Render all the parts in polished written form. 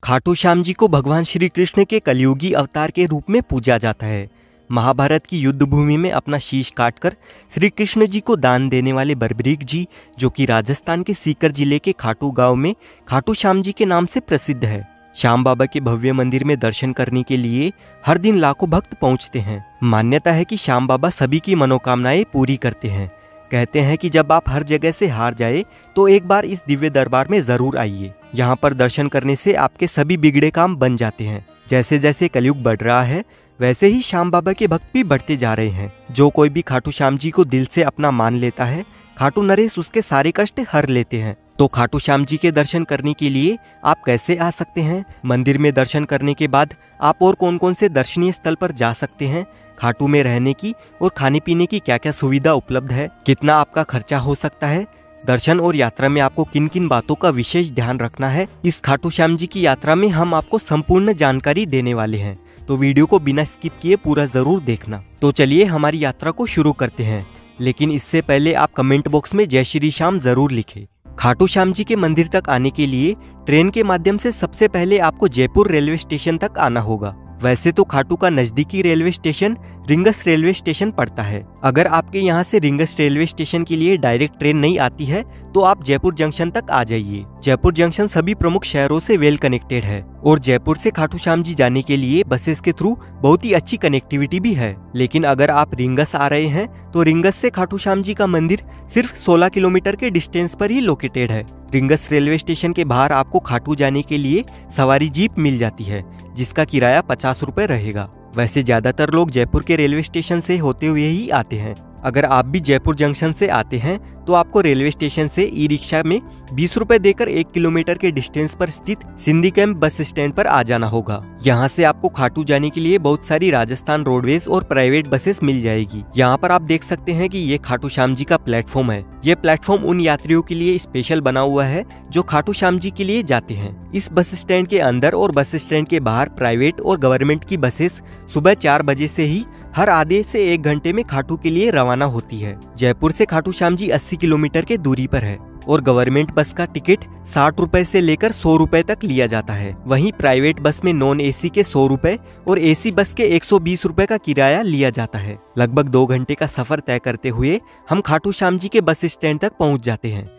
खाटू श्याम जी को भगवान श्री कृष्ण के कलयुगी अवतार के रूप में पूजा जाता है। महाभारत की युद्ध भूमि में अपना शीश काटकर श्री कृष्ण जी को दान देने वाले बर्बरीक जी, जो कि राजस्थान के सीकर जिले के खाटू गांव में खाटू श्याम जी के नाम से प्रसिद्ध है। श्याम बाबा के भव्य मंदिर में दर्शन करने के लिए हर दिन लाखों भक्त पहुंचते हैं। मान्यता है कि श्याम बाबा सभी की मनोकामनाएं पूरी करते हैं। कहते हैं कि जब आप हर जगह से हार जाए तो एक बार इस दिव्य दरबार में जरूर आइए। यहाँ पर दर्शन करने से आपके सभी बिगड़े काम बन जाते हैं। जैसे जैसे कलयुग बढ़ रहा है वैसे ही श्याम बाबा के भक्त भी बढ़ते जा रहे हैं। जो कोई भी खाटू श्याम जी को दिल से अपना मान लेता है, खाटू नरेश उसके सारे कष्ट हर लेते हैं। तो खाटू श्याम जी के दर्शन करने के लिए आप कैसे आ सकते हैं? मंदिर में दर्शन करने के बाद आप और कौन कौन से दर्शनीय स्थल पर जा सकते हैं? खाटू में रहने की और खाने पीने की क्या क्या सुविधा उपलब्ध है? कितना आपका खर्चा हो सकता है? दर्शन और यात्रा में आपको किन किन बातों का विशेष ध्यान रखना है? इस खाटू श्याम जी की यात्रा में हम आपको संपूर्ण जानकारी देने वाले हैं, तो वीडियो को बिना स्किप किए पूरा जरूर देखना। तो चलिए हमारी यात्रा को शुरू करते हैं, लेकिन इससे पहले आप कमेंट बॉक्स में जय श्री श्याम जरूर लिखें। खाटू श्याम जी के मंदिर तक आने के लिए ट्रेन के माध्यम से सबसे पहले आपको जयपुर रेलवे स्टेशन तक आना होगा। वैसे तो खाटू का नजदीकी railway station rings railway station पड़ता है। अगर आपके यहाँ से रिंगस रेलवे स्टेशन के लिए डायरेक्ट ट्रेन नहीं आती है तो आप जयपुर जंक्शन तक आ जाइए। जयपुर जंक्शन सभी प्रमुख शहरों से वेल कनेक्टेड है और जयपुर से खाटू श्याम जी जाने के लिए बसेस के थ्रू बहुत ही अच्छी कनेक्टिविटी भी है। लेकिन अगर आप रिंगस आ रहे हैं तो रिंगस से खाटू श्याम जी का मंदिर सिर्फ 16 किलोमीटर के डिस्टेंस पर ही लोकेटेड है। रिंगस रेलवे स्टेशन के बाहर आपको खाटू जाने के लिए सवारी जीप मिल जाती है, जिसका किराया 50 रुपए रहेगा। वैसे ज्यादातर लोग जयपुर के रेलवे स्टेशन से होते हुए ही आते हैं। अगर आप भी जयपुर जंक्शन से आते हैं तो आपको रेलवे स्टेशन से ई रिक्शा में 20 रुपए देकर 1 किलोमीटर के डिस्टेंस पर स्थित सिंधी कैंप बस स्टैंड पर आ जाना होगा। यहाँ से आपको खाटू जाने के लिए बहुत सारी राजस्थान रोडवेज और प्राइवेट बसेस मिल जाएगी। यहाँ पर आप देख सकते हैं कि ये खाटू श्याम जी का प्लेटफॉर्म है। ये प्लेटफॉर्म उन यात्रियों के लिए स्पेशल बना हुआ है जो खाटू श्याम जी के लिए जाते हैं। इस बस स्टैंड के अंदर और बस स्टैंड के बाहर प्राइवेट और गवर्नमेंट की बसेस सुबह 4 बजे से ही हर आधे से 1 घंटे में खाटू के लिए रवाना होती है। जयपुर से खाटू श्याम जी 80 किलोमीटर के दूरी पर है और गवर्नमेंट बस का टिकट 60 रुपए से लेकर 100 रुपए तक लिया जाता है। वहीं प्राइवेट बस में नॉन एसी के 100 रुपए और एसी बस के 120 रुपए का किराया लिया जाता है। लगभग 2 घंटे का सफर तय करते हुए हम खाटू श्याम जी के बस स्टैंड तक पहुंच जाते हैं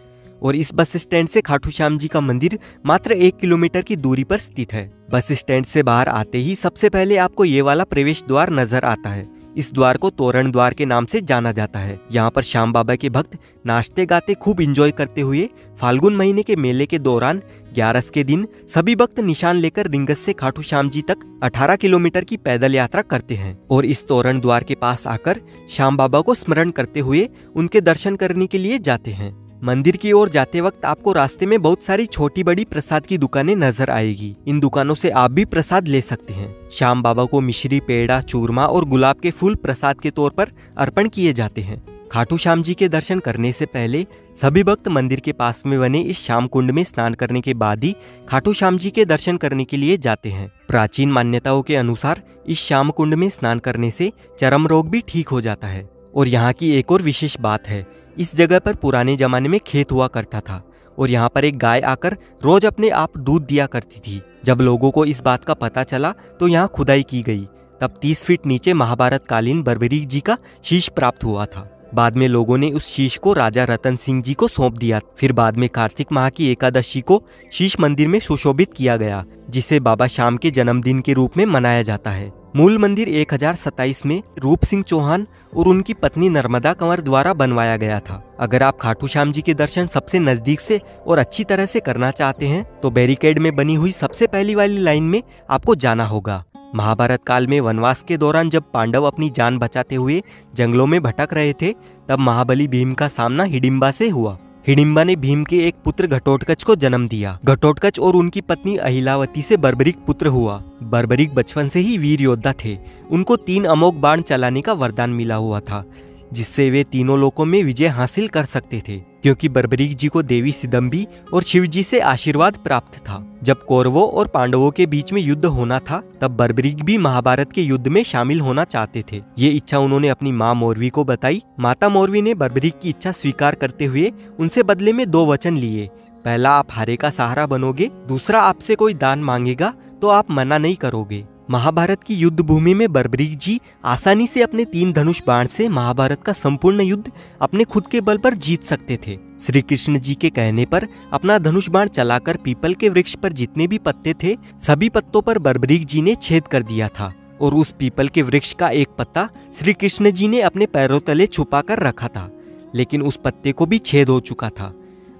और इस बस स्टैंड से खाटू श्याम जी का मंदिर मात्र 1 किलोमीटर की दूरी पर स्थित है। बस स्टैंड से बाहर आते ही सबसे पहले आपको ये वाला प्रवेश द्वार नजर आता है। इस द्वार को तोरण द्वार के नाम से जाना जाता है। यहाँ पर श्याम बाबा के भक्त नाचते गाते खूब एंजॉय करते हुए फाल्गुन महीने के मेले के दौरान 11 के दिन सभी भक्त निशान लेकर रिंगस से खाटू श्याम जी तक 18 किलोमीटर की पैदल यात्रा करते हैं और इस तोरण द्वार के पास आकर श्याम बाबा को स्मरण करते हुए उनके दर्शन करने के लिए जाते हैं। मंदिर की ओर जाते वक्त आपको रास्ते में बहुत सारी छोटी बड़ी प्रसाद की दुकानें नजर आएगी। इन दुकानों से आप भी प्रसाद ले सकते हैं। श्याम बाबा को मिश्री, पेड़ा, चूरमा और गुलाब के फूल प्रसाद के तौर पर अर्पण किए जाते हैं। खाटू श्याम जी के दर्शन करने से पहले सभी भक्त मंदिर के पास में बने इस श्याम कुंड में स्नान करने के बाद ही खाटू श्याम जी के दर्शन करने के लिए जाते हैं। प्राचीन मान्यताओं के अनुसार इस श्याम कुंड में स्नान करने से चर्म रोग भी ठीक हो जाता है। और यहाँ की एक और विशेष बात है, इस जगह पर पुराने जमाने में खेत हुआ करता था और यहाँ पर एक गाय आकर रोज अपने आप दूध दिया करती थी। जब लोगों को इस बात का पता चला तो यहाँ खुदाई की गई। तब 30 फीट नीचे महाभारत कालीन बर्बरीक जी का शीश प्राप्त हुआ था। बाद में लोगों ने उस शीश को राजा रतन सिंह जी को सौंप दिया। फिर बाद में कार्तिक माह की एकादशी को शीश मंदिर में सुशोभित किया गया, जिसे बाबा श्याम के जन्मदिन के रूप में मनाया जाता है। मूल मंदिर 1027 में रूप सिंह चौहान और उनकी पत्नी नर्मदा कंवर द्वारा बनवाया गया था। अगर आप खाटू श्याम जी के दर्शन सबसे नजदीक से और अच्छी तरह से करना चाहते हैं तो बैरिकेड में बनी हुई सबसे पहली वाली लाइन में आपको जाना होगा। महाभारत काल में वनवास के दौरान जब पांडव अपनी जान बचाते हुए जंगलों में भटक रहे थे, तब महाबली भीम का सामना हिडिंबा से हुआ। हिडिंबा ने भीम के एक पुत्र घटोत्कच को जन्म दिया। घटोत्कच और उनकी पत्नी अहिलावती से बर्बरीक पुत्र हुआ। बर्बरीक बचपन से ही वीर योद्धा थे। उनको 3 अमोघ बाण चलाने का वरदान मिला हुआ था, जिससे वे तीनों लोकों में विजय हासिल कर सकते थे, क्योंकि बर्बरीक जी को देवी सिदम्बी और शिव जी से आशीर्वाद प्राप्त था। जब कौरवों और पांडवों के बीच में युद्ध होना था, तब बर्बरीक भी महाभारत के युद्ध में शामिल होना चाहते थे। ये इच्छा उन्होंने अपनी माँ मौरवी को बताई। माता मौरवी ने बर्बरीक की इच्छा स्वीकार करते हुए उनसे बदले में 2 वचन लिए। पहला, आप हारे का सहारा बनोगे, दूसरा, आपसे कोई दान मांगेगा तो आप मना नहीं करोगे। महाभारत की युद्ध भूमि में बर्बरीक जी आसानी से अपने 3 धनुष बाण से महाभारत का संपूर्ण युद्ध अपने खुद के बल पर जीत सकते थे। श्री कृष्ण जी के कहने पर अपना धनुष बाण चलाकर पीपल के वृक्ष पर जितने भी पत्ते थे सभी पत्तों पर बर्बरीक जी ने छेद कर दिया था और उस पीपल के वृक्ष का एक पत्ता श्री कृष्ण जी ने अपने पैरों तले छुपा कर रखा था, लेकिन उस पत्ते को भी छेद हो चुका था।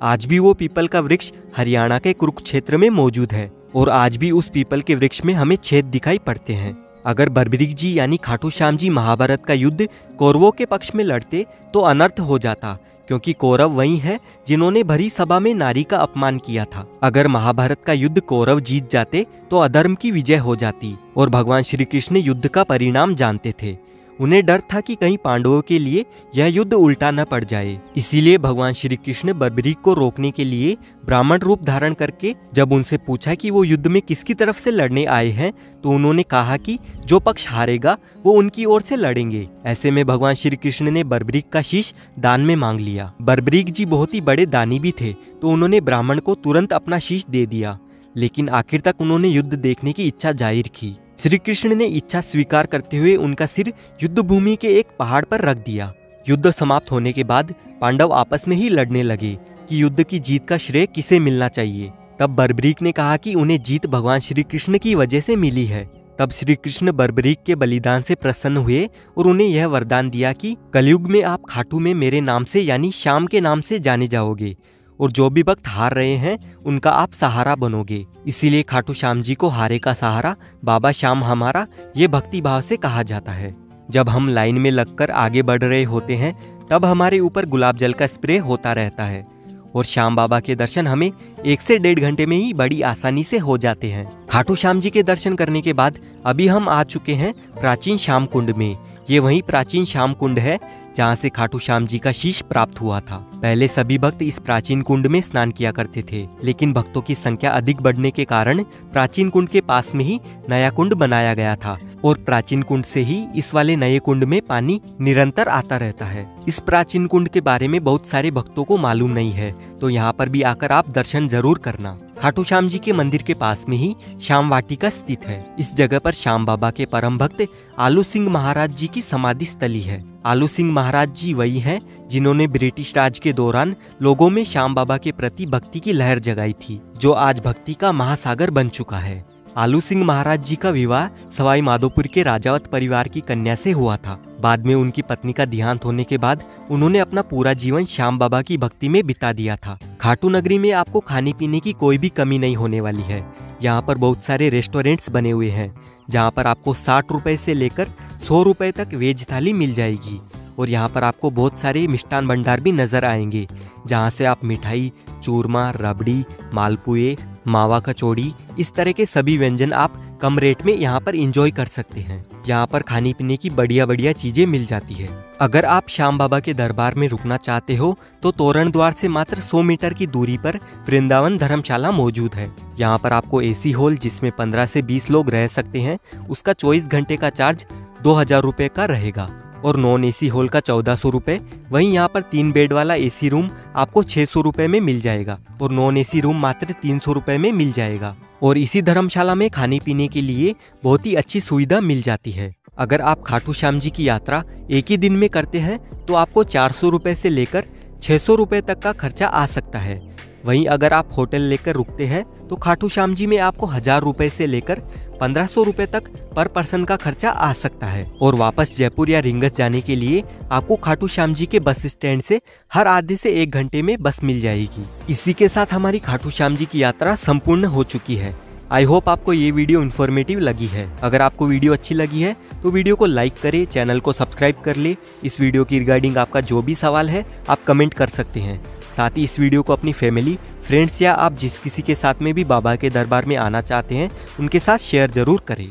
आज भी वो पीपल का वृक्ष हरियाणा के कुरुक्षेत्र में मौजूद है और आज भी उस पीपल के वृक्ष में हमें छेद दिखाई पड़ते हैं। अगर बर्बरीक जी यानी खाटू श्याम जी महाभारत का युद्ध कौरवों के पक्ष में लड़ते तो अनर्थ हो जाता, क्योंकि कौरव वही हैं जिन्होंने भरी सभा में नारी का अपमान किया था। अगर महाभारत का युद्ध कौरव जीत जाते तो अधर्म की विजय हो जाती और भगवान श्री कृष्ण युद्ध का परिणाम जानते थे। उन्हें डर था कि कहीं पांडवों के लिए यह युद्ध उल्टा न पड़ जाए। इसीलिए भगवान श्री कृष्ण बर्बरीक को रोकने के लिए ब्राह्मण रूप धारण करके जब उनसे पूछा कि वो युद्ध में किसकी तरफ से लड़ने आए हैं, तो उन्होंने कहा कि जो पक्ष हारेगा वो उनकी ओर से लड़ेंगे। ऐसे में भगवान श्री कृष्ण ने बर्बरीक का शीश दान में मांग लिया। बर्बरीक जी बहुत ही बड़े दानी भी थे, तो उन्होंने ब्राह्मण को तुरंत अपना शीश दे दिया, लेकिन आखिर तक उन्होंने युद्ध देखने की इच्छा जाहिर की। श्री कृष्ण ने इच्छा स्वीकार करते हुए उनका सिर युद्ध भूमि के एक पहाड़ पर रख दिया। युद्ध समाप्त होने के बाद पांडव आपस में ही लड़ने लगे कि युद्ध की जीत का श्रेय किसे मिलना चाहिए। तब बर्बरीक ने कहा कि उन्हें जीत भगवान श्री कृष्ण की वजह से मिली है। तब श्री कृष्ण बर्बरीक के बलिदान से प्रसन्न हुए और उन्हें यह वरदान दिया कि कलयुग में आप खाटू में मेरे नाम से यानी श्याम के नाम से जाने जाओगे और जो भी भक्त हार रहे हैं उनका आप सहारा बनोगे। इसीलिए खाटू श्याम जी को हारे का सहारा, बाबा श्याम हमारा, ये भक्ति भाव से कहा जाता है। जब हम लाइन में लगकर आगे बढ़ रहे होते हैं तब हमारे ऊपर गुलाब जल का स्प्रे होता रहता है और श्याम बाबा के दर्शन हमें 1 से 1.5 घंटे में ही बड़ी आसानी से हो जाते हैं। खाटू श्याम जी के दर्शन करने के बाद अभी हम आ चुके हैं प्राचीन श्याम कुंड में। ये वही प्राचीन श्याम कुंड है जहाँ से खाटू श्याम जी का शीश प्राप्त हुआ था। पहले सभी भक्त इस प्राचीन कुंड में स्नान किया करते थे, लेकिन भक्तों की संख्या अधिक बढ़ने के कारण प्राचीन कुंड के पास में ही नया कुंड बनाया गया था और प्राचीन कुंड से ही इस वाले नए कुंड में पानी निरंतर आता रहता है। इस प्राचीन कुंड के बारे में बहुत सारे भक्तों को मालूम नहीं है, तो यहाँ पर भी आकर आप दर्शन जरूर करना। खाटू श्याम जी के मंदिर के पास में ही श्याम वाटिका स्थित है। इस जगह पर श्याम बाबा के परम भक्त आलू सिंह महाराज जी की समाधि स्थली है। आलू सिंह महाराज जी वही हैं जिन्होंने ब्रिटिश राज के दौरान लोगों में श्याम बाबा के प्रति भक्ति की लहर जगाई थी, जो आज भक्ति का महासागर बन चुका है। आलू सिंह महाराज जी का विवाह सवाई माधोपुर के राजावत परिवार की कन्या से हुआ था। बाद में उनकी पत्नी का देहांत होने के बाद उन्होंने अपना पूरा जीवन श्याम बाबा की भक्ति में बिता दिया था। खाटू नगरी में आपको खाने पीने की कोई भी कमी नहीं होने वाली है। यहाँ पर बहुत सारे रेस्टोरेंट्स बने हुए हैं जहाँ पर आपको 60 रुपए से लेकर 100 रुपए तक वेज थाली मिल जाएगी और यहाँ पर आपको बहुत सारे मिष्ठान भंडार भी नजर आएंगे जहाँ से आप मिठाई, चूरमा, रबड़ी, मालपुए, मावा कचौड़ी, इस तरह के सभी व्यंजन आप कम रेट में यहाँ पर एंजॉय कर सकते हैं। यहाँ पर खाने पीने की बढ़िया बढ़िया चीजें मिल जाती है। अगर आप श्याम बाबा के दरबार में रुकना चाहते हो तो तोरण द्वार से मात्र 100 मीटर की दूरी पर वृंदावन धर्मशाला मौजूद है। यहाँ पर आपको एसी हॉल जिसमें 15 से 20 लोग रह सकते हैं उसका 24 घंटे का चार्ज 2000 रुपये का रहेगा और नॉन एसी हॉल का 1400 रुपये। वहीं यहाँ पर 3 बेड वाला एसी रूम आपको 600 रुपये में मिल जाएगा और नॉन एसी रूम मात्र 300 रुपये में मिल जाएगा। और इसी धर्मशाला में खाने पीने के लिए बहुत ही अच्छी सुविधा मिल जाती है। अगर आप खाटू श्याम जी की यात्रा एक ही दिन में करते हैं तो आपको 400 रुपये से लेकर 600 रुपये तक का खर्चा आ सकता है। वहीं अगर आप होटल लेकर रुकते हैं तो खाटू श्याम जी में आपको 1000 रुपये से लेकर 1500 रुपये तक पर पर्सन का खर्चा आ सकता है। और वापस जयपुर या रिंगस जाने के लिए आपको खाटू श्याम जी के बस स्टैंड से हर आधे से 1 घंटे में बस मिल जाएगी। इसी के साथ हमारी खाटू श्याम जी की यात्रा संपूर्ण हो चुकी है। आई होप आपको ये वीडियो इन्फॉर्मेटिव लगी है। अगर आपको वीडियो अच्छी लगी है तो वीडियो को लाइक करें, चैनल को सब्सक्राइब कर ले। इस वीडियो की रिगार्डिंग आपका जो भी सवाल है आप कमेंट कर सकते हैं। साथ ही इस वीडियो को अपनी फैमिली, फ्रेंड्स या आप जिस किसी के साथ में भी बाबा के दरबार में आना चाहते हैं उनके साथ शेयर जरूर करें।